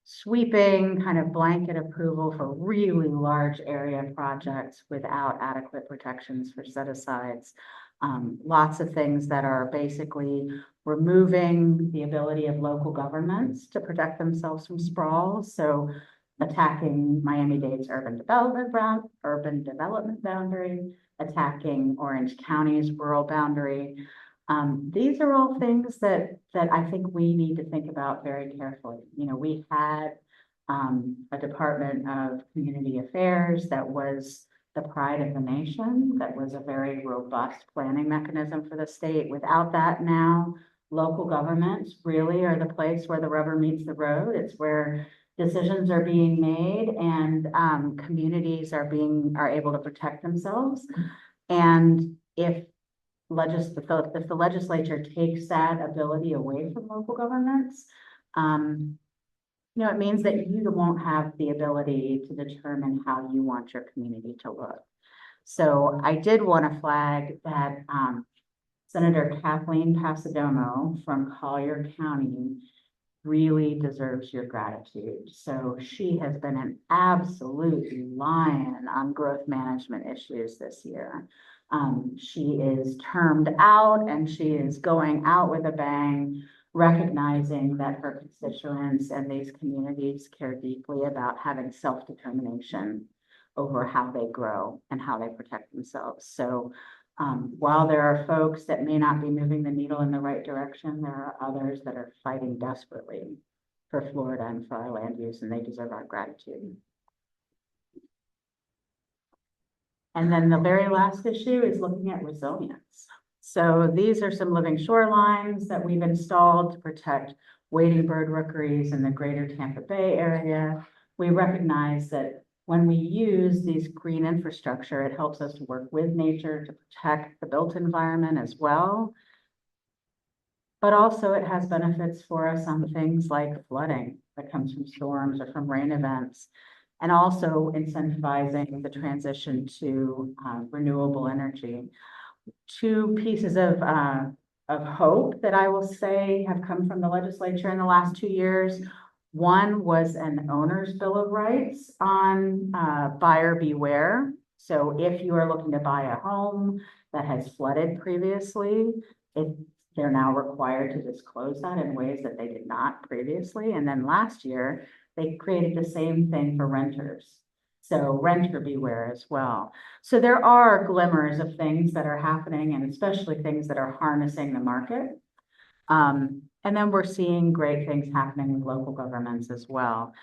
sweeping kind of blanket approval for really large area projects without adequate protections for set-asides. Lots of things that are basically removing the ability of local governments to protect themselves from sprawl. So attacking Miami-Dade's urban development boundary, attacking Orange County's rural boundary. These are all things that I think we need to think about very carefully. You know, we had a Department of Community Affairs that was the pride of the nation, that was a very robust planning mechanism for the state. Without that now, local governments really are the place where the rubber meets the road. It's where decisions are being made and communities are able to protect themselves. And if the legislature takes that ability away from local governments, it means that you won't have the ability to determine how you want your community to look. So I did want to flag that Senator Kathleen Pasadomo from Collier County really deserves your gratitude. So she has been an absolute lion on growth management issues this year. She is termed out and she is going out with a bang, recognizing that her constituents and these communities care deeply about having self-determination over how they grow and how they protect themselves. So while there are folks that may not be moving the needle in the right direction, there are others that are fighting desperately for Florida and for our land use, and they deserve our gratitude. And then the very last issue is looking at resilience. So these are some living shorelines that we've installed to protect wading bird rookeries in the greater Tampa Bay area. We recognize that when we use these green infrastructure, it helps us to work with nature to protect the built environment as well. But also it has benefits for us on things like flooding that comes from storms or from rain events, and also incentivizing the transition to renewable energy. Two pieces of hope that I will say have come from the legislature in the last 2 years. One was an owner's bill of rights on buyer beware. So if you are looking to buy a home that has flooded previously, they're now required to disclose that in ways that they did not previously. And then last year, they created the same thing for renters. So renter beware as well. So there are glimmers of things that are happening, and especially things that are harnessing the market. And then we're seeing great things happening with local governments as well.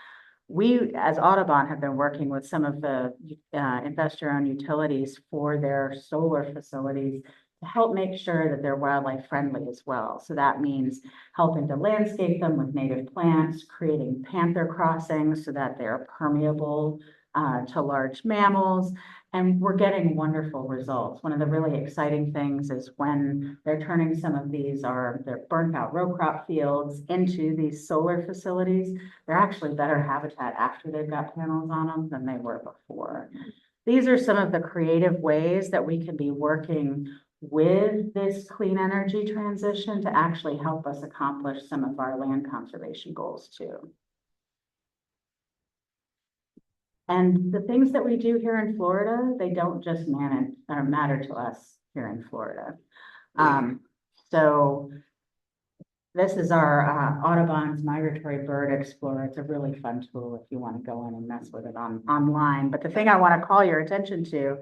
We, as Audubon, have been working with some of the investor-owned utilities for their solar facilities to help make sure that they're wildlife friendly as well. So that means helping to landscape them with native plants, creating panther crossings so that they're permeable to large mammals, and we're getting wonderful results. One of the really exciting things is when they're turning some of their burnt out row crop fields into these solar facilities, they're actually better habitat after they've got panels on them than they were before. These are some of the creative ways that we can be working with this clean energy transition to actually help us accomplish some of our land conservation goals too. And the things that we do here in Florida, they don't just matter to us here in Florida. So this is our Audubon's Migratory Bird Explorer. It's a really fun tool if you want to go in and mess with it online. But the thing I want to call your attention to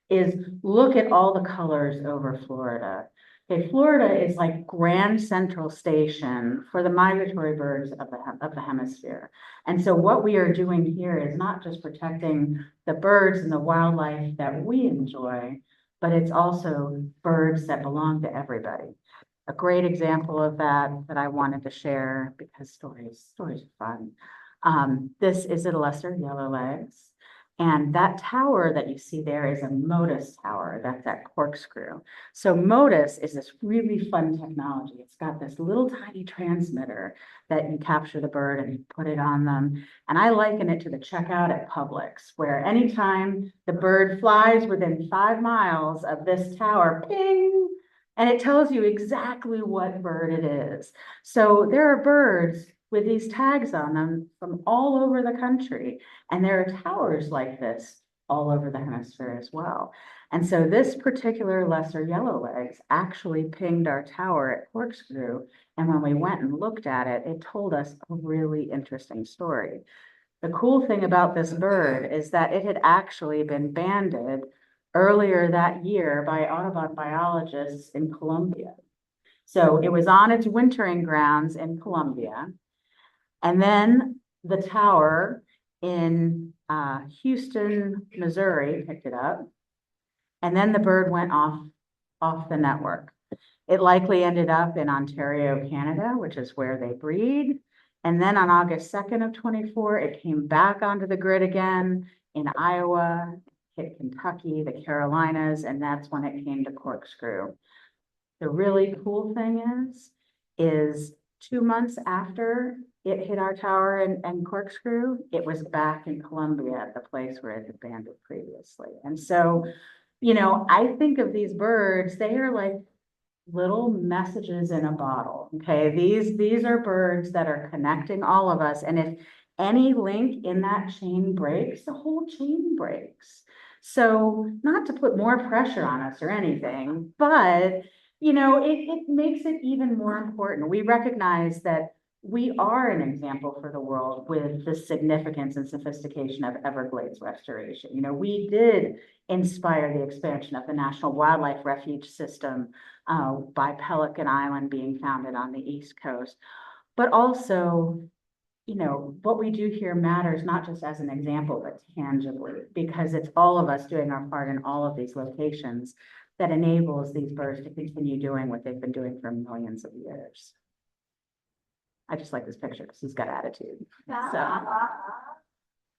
is look at all the colors over Florida. Okay, Florida is like Grand Central Station for the migratory birds of the hemisphere. And so what we are doing here is not just protecting the birds and the wildlife that we enjoy, but it's also birds that belong to everybody. A great example of that I wanted to share, because stories are fun. This is a lesser yellowlegs. And that tower that you see there is a Modus tower. That's that corkscrew. So Modus is this really fun technology. It's got this little tiny transmitter that you capture the bird and you put it on them. And I liken it to the checkout at Publix, where anytime the bird flies within 5 miles of this tower, ping, and it tells you exactly what bird it is. So there are birds with these tags on them from all over the country. And there are towers like this all over the hemisphere as well. And so this particular lesser yellowlegs actually pinged our tower at Corkscrew. And when we went and looked at it, it told us a really interesting story. The cool thing about this bird is that it had actually been banded earlier that year by Audubon biologists in Colombia. So it was on its wintering grounds in Colombia. And then the tower in Houston, Missouri picked it up. And then the bird went off the network. It likely ended up in Ontario, Canada, which is where they breed. And then on August 2nd of 24, it came back onto the grid again in Iowa, hit Kentucky, the Carolinas, and that's when it came to Corkscrew. The really cool thing is 2 months after it hit our tower and Corkscrew, it was back in Columbia at the place where it had banded previously. And so, you know, I think of these birds, they are like little messages in a bottle. Okay, these are birds that are connecting all of us, and if any link in that chain breaks, the whole chain breaks. So not to put more pressure on us or anything, but you know, it makes it even more important. We recognize that we are an example for the world with the significance and sophistication of Everglades restoration. You know, we did inspire the expansion of the National Wildlife Refuge System by Pelican Island being founded on the East Coast. But also, you know, what we do here matters not just as an example, but tangibly, because it's all of us doing our part in all of these locations that enables these birds to continue doing what they've been doing for millions of years. I just like this picture because he's got attitude. So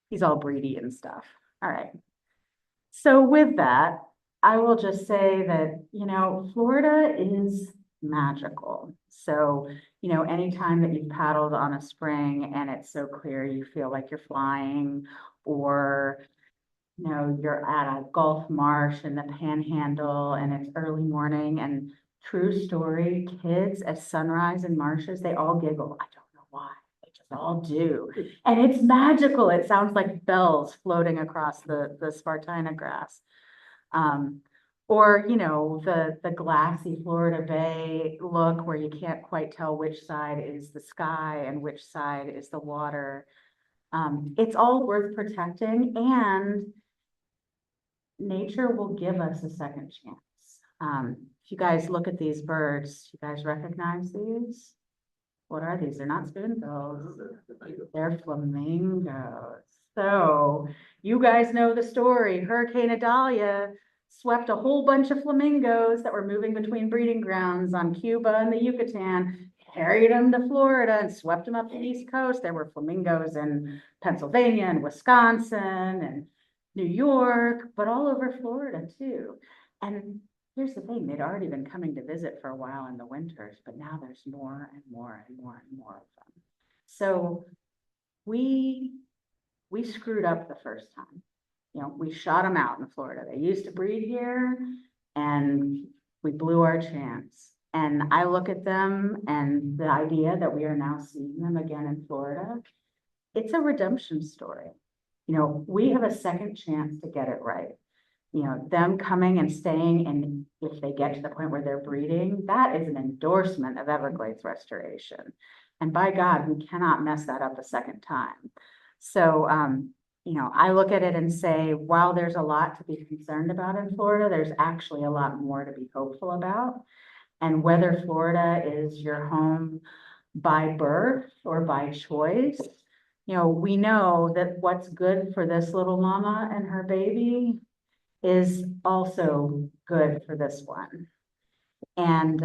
he's all breedy and stuff. All right. So with that, I will just say that, you know, Florida is magical. So, you know, anytime that you've paddled on a spring and it's so clear you feel like you're flying, or, you know, you're at a Gulf marsh in the Panhandle and it's early morning, and true story, kids at sunrise in marshes, they all giggle. I don't know why. They just all do. And it's magical. It sounds like bells floating across the Spartina grass. Or, you know, the glassy Florida Bay look where you can't quite tell which side is the sky and which side is the water. It's all worth protecting, and nature will give us a second chance. If you guys look at these birds, you guys recognize these? What are these? They're not spoonbills. They're flamingos. So you guys know the story. Hurricane Idalia swept a whole bunch of flamingos that were moving between breeding grounds on Cuba and the Yucatan, carried them to Florida and swept them up the East Coast. There were flamingos in Pennsylvania and Wisconsin and New York, but all over Florida too. And here's the thing, they'd already been coming to visit for a while in the winters, but now there's more and more and more and more of them. So we screwed up the first time. You know, we shot them out in Florida. They used to breed here and we blew our chance. And I look at them and the idea that we are now seeing them again in Florida, it's a redemption story. You know, we have a second chance to get it right. You know, them coming and staying, and if they get to the point where they're breeding, that is an endorsement of Everglades restoration. And by God, we cannot mess that up a second time. So, you know, I look at it and say, while there's a lot to be concerned about in Florida, there's actually a lot more to be hopeful about. And whether Florida is your home by birth or by choice, you know, we know that what's good for this little mama and her baby is also good for this one. And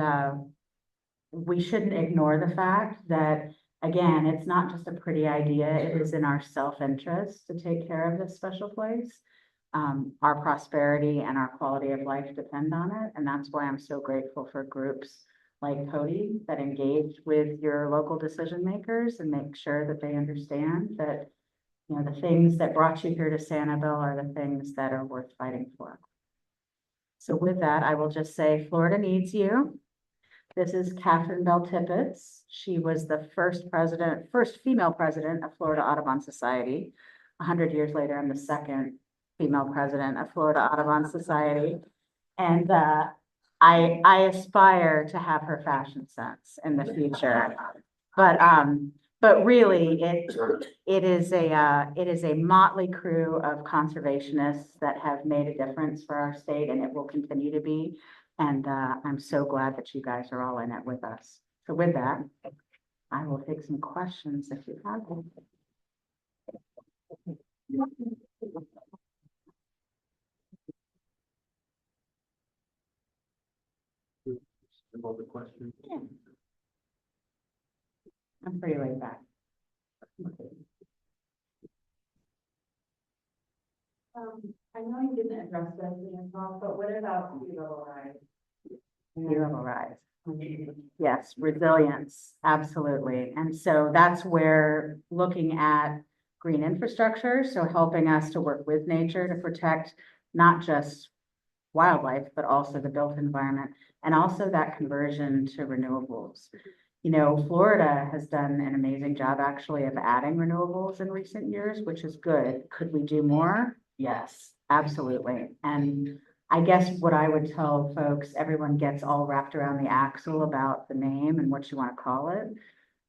we shouldn't ignore the fact that, again, it's not just a pretty idea, it is in our self-interest to take care of this special place. Our prosperity and our quality of life depend on it. And that's why I'm so grateful for groups like COTI that engage with your local decision makers and make sure that they understand that, you know, the things that brought you here to Sanibel are the things that are worth fighting for. So with that, I will just say Florida needs you. This is Catherine Bell Tippett. She was the first female president of Florida Audubon Society. 100 years later, I'm the second female president of Florida Audubon Society. And I aspire to have her fashion sense in the future. But really, it is a motley crew of conservationists that have made a difference for our state, and it will continue to be. And I'm so glad that you guys are all in it with us. So with that, I will take some questions if you have them. All the questions. Yeah. I'm pretty laid back. I know you didn't address this in your talk, but what about sea level rise? Sea level rise. Yes, resilience, absolutely. And so that's where looking at green infrastructure, so helping us to work with nature to protect not just wildlife, but also the built environment, and also that conversion to renewables. You know, Florida has done an amazing job actually of adding renewables in recent years, which is good. Could we do more? Yes, absolutely. And I guess what I would tell folks, everyone gets all wrapped around the axle about the name and what you want to call it.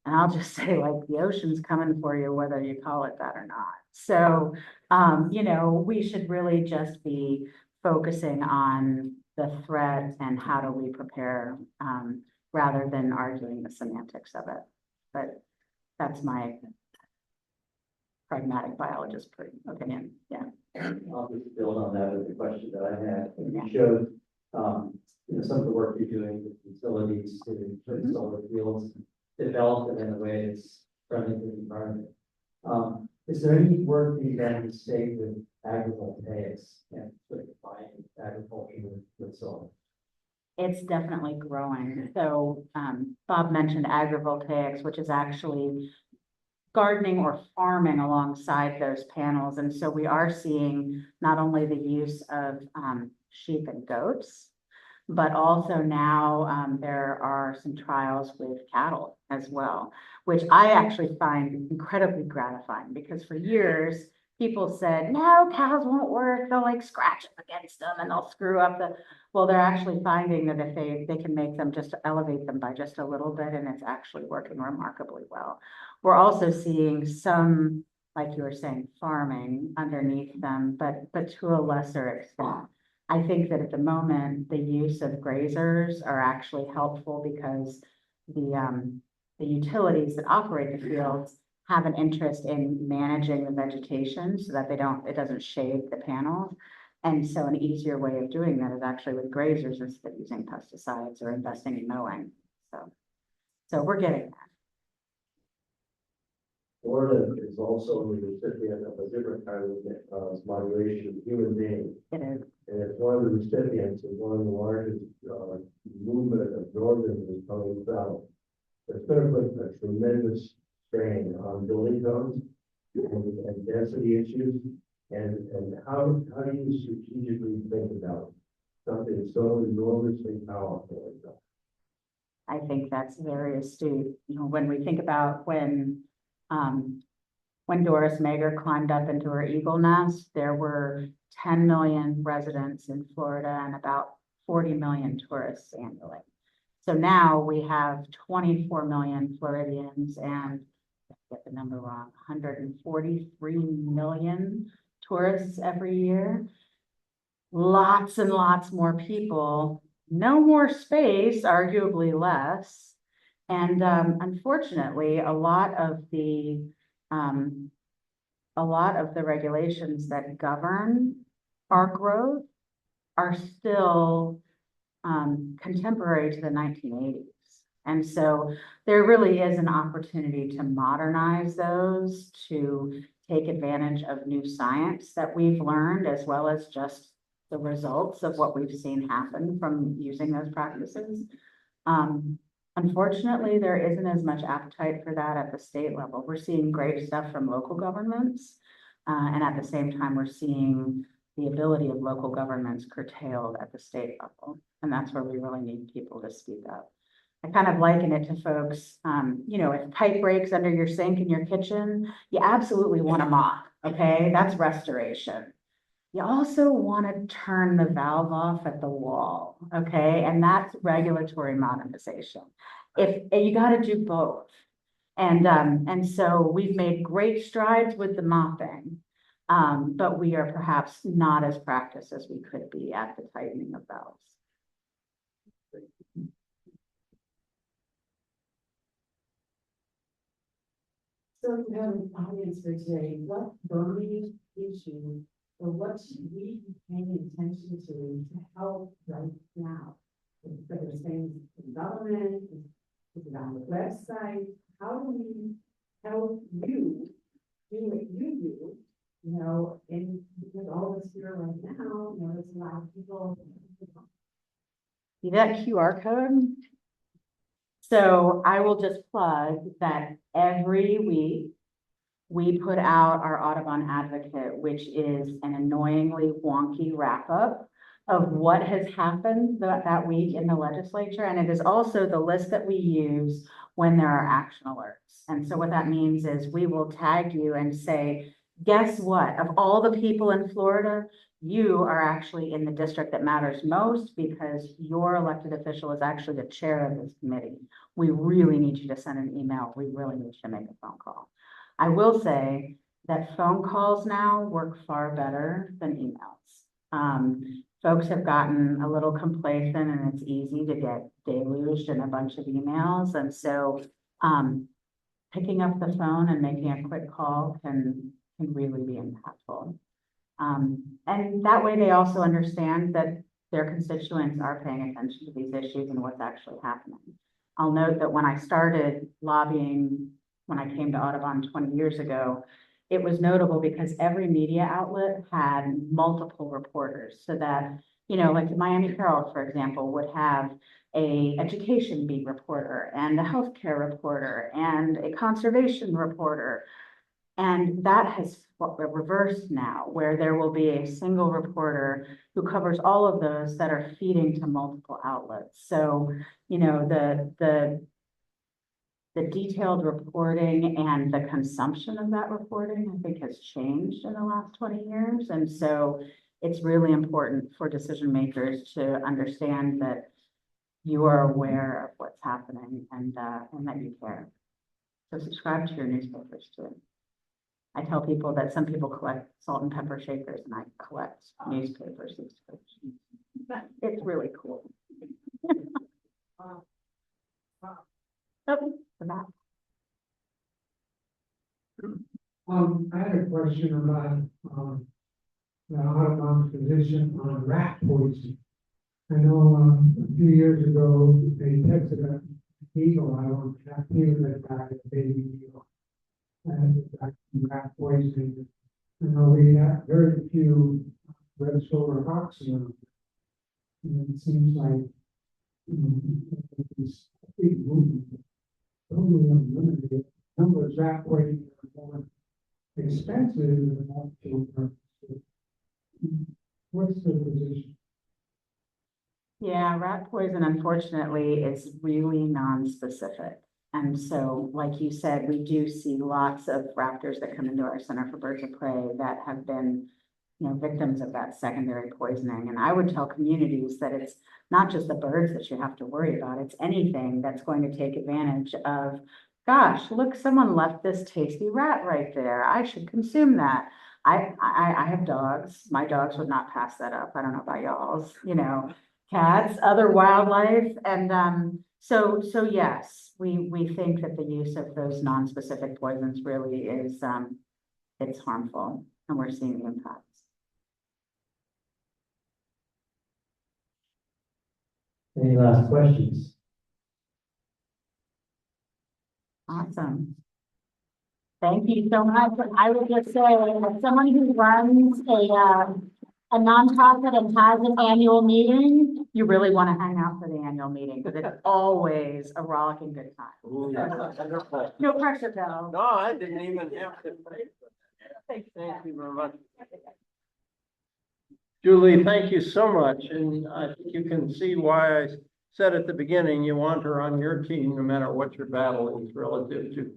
And I'll just say, like, the ocean's coming for you, whether you call it that or not. So, you know, we should really just be focusing on the threat and how do we prepare, rather than arguing the semantics of it. But that's my pragmatic biologist opinion. Yeah. I'll just build on that with the question that I had. Yeah. You showed, you know, some of the work you're doing with utilities to put solar fields developed in a way that's friendly to the environment. Is there any work being done in the state with agrivoltaics and sort of combining agriculture with solar? It's definitely growing. So Bob mentioned agrivoltaics, which is actually gardening or farming alongside those panels. And so we are seeing not only the use of sheep and goats, but also now there are some trials with cattle as well, which I actually find incredibly gratifying, because for years people said, no, cows won't work. They'll like scratch up against them and they'll screw up the, well, they're actually finding that if they can make them, just elevate them by just a little bit, and it's actually working remarkably well. We're also seeing some, like you were saying, farming underneath them, but to a lesser extent. I think that at the moment, the use of grazers are actually helpful, because the utilities that operate the fields have an interest in managing the vegetation so that it doesn't shade the panels. And so an easier way of doing that is actually with grazers instead of using pesticides or investing in mowing. So we're getting there. Florida is also the recipient of a different kind of moderation of human beings. It is. And it's one of the recipients of one of the largest movement of northerners coming south. It's going to put a tremendous strain on building codes and density issues. And how do you strategically think about something so enormously powerful as that? I think that's very astute. You know, when we think about when Doris Mager climbed up into her eagle nest, there were 10 million residents in Florida and about 40 million tourists annually. So now we have 24 million Floridians and, I get the number wrong, 143 million tourists every year. Lots and lots more people, no more space, arguably less. And unfortunately, a lot of the regulations that govern our growth are still contemporary to the 1980s. And so there really is an opportunity to modernize those, to take advantage of new science that we've learned, as well as just the results of what we've seen happen from using those practices. Unfortunately, there isn't as much appetite for that at the state level. We're seeing great stuff from local governments, and at the same time, we're seeing the ability of local governments curtailed at the state level. And that's where we really need people to speak up. I kind of liken it to folks, you know, if pipe breaks under your sink in your kitchen, you absolutely want to mop, okay? That's restoration. You also want to turn the valve off at the wall, okay? And that's regulatory modernization. If you got to do both. And so we've made great strides with the mopping, but we are perhaps not as practiced as we could be at the tightening of valves. So we have an audience for today. What burning issue or what should we be paying attention to help right now? Instead of saying department? Is it on the website? How do we help you do what you do? You know, and because all this here right now, you know, there's a lot of people. See that QR code? So I will just plug that every week we put out our Audubon Advocate, which is an annoyingly wonky wrap up of what has happened that week in the legislature. And it is also the list that we use when there are action alerts. And so what that means is we will tag you and say, guess what? Of all the people in Florida, you are actually in the district that matters most because your elected official is actually the chair of this committee. We really need you to send an email. We really need you to make a phone call. I will say that phone calls now work far better than emails. Folks have gotten a little complacent and it's easy to get deluged in a bunch of emails. And so picking up the phone and making a quick call can really be impactful. And that way they also understand that their constituents are paying attention to these issues and what's actually happening. I'll note that when I started lobbying, when I came to Audubon 20 years ago, it was notable because every media outlet had multiple reporters so that, you know, like the Miami Herald, for example, would have a education beat reporter and a healthcare reporter and a conservation reporter. And that has reversed now, where there will be a single reporter who covers all of those that are feeding to multiple outlets. So, you know, the detailed reporting and the consumption of that reporting, I think, has changed in the last 20 years. And so it's really important for decision makers to understand that you are aware of what's happening and that you care. So subscribe to your newspapers too. I tell people that some people collect salt and pepper shakers and I collect newspapers. It's really cool. Oh, the map. I had a question about, the Audubon's position on rat poison. I know, a few years ago, they tested an eagle out on Captiva that died, a baby eagle. And it got rat poisoning. I know we have very few red shoulder hawks around. And it seems like, you know, this big movement, totally unlimited. Number of rat poisoning are more expensive than actual purposes. What's the position? Yeah, rat poison, unfortunately, is really non-specific. And so, like you said, we do see lots of raptors that come into our Center for Birds of Prey that have been, you know, victims of that secondary poisoning. And I would tell communities that it's not just the birds that you have to worry about, it's anything that's going to take advantage of, gosh, look, someone left this tasty rat right there. I should consume that. I have dogs. My dogs would not pass that up. I don't know about y'all's, you know, cats, other wildlife. And so yes, we think that the use of those non-specific poisons really is, it's harmful, and we're seeing the impacts. Any last questions? Awesome. Thank you so much. I would just say, as someone who runs a nonprofit and has an annual meeting, you really want to hang out for the annual meeting because it's always a rollicking good time. Ooh, wonderful. No pressure, Bill. No, I didn't even have to. Thank you very much. Julie, thank you so much. And I think you can see why I said at the beginning, you want her on your team, no matter what your battle is relative to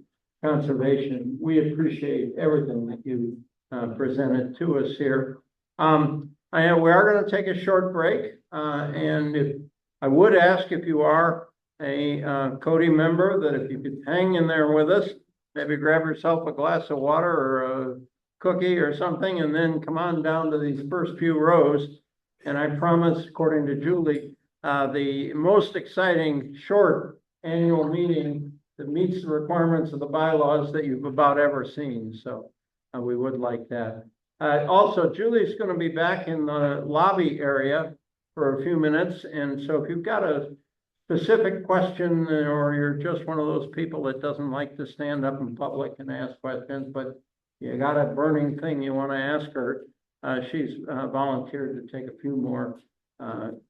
conservation. We appreciate everything that you presented to us here. We are going to take a short break. And if I would ask if you are a COTI member, that if you could hang in there with us, maybe grab yourself a glass of water or a cookie or something, and then come on down to these first few rows. And I promise, according to Julie, the most exciting short annual meeting that meets the requirements of the bylaws that you've about ever seen. So we would like that. Also, Julie's going to be back in the lobby area for a few minutes. And so if you've got a specific question, or you're just one of those people that doesn't like to stand up in public and ask questions, but you got a burning thing you want to ask her, she's volunteered to take a few more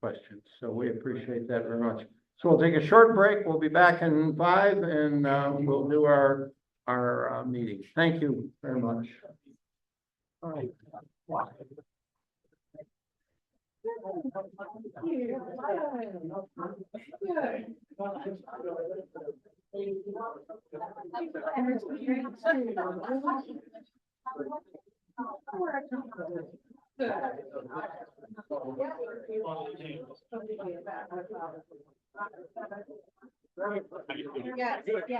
questions. So we appreciate that very much. So we'll take a short break. We'll be back in 5 and we'll do our meeting. Thank you very much. All right. Yeah.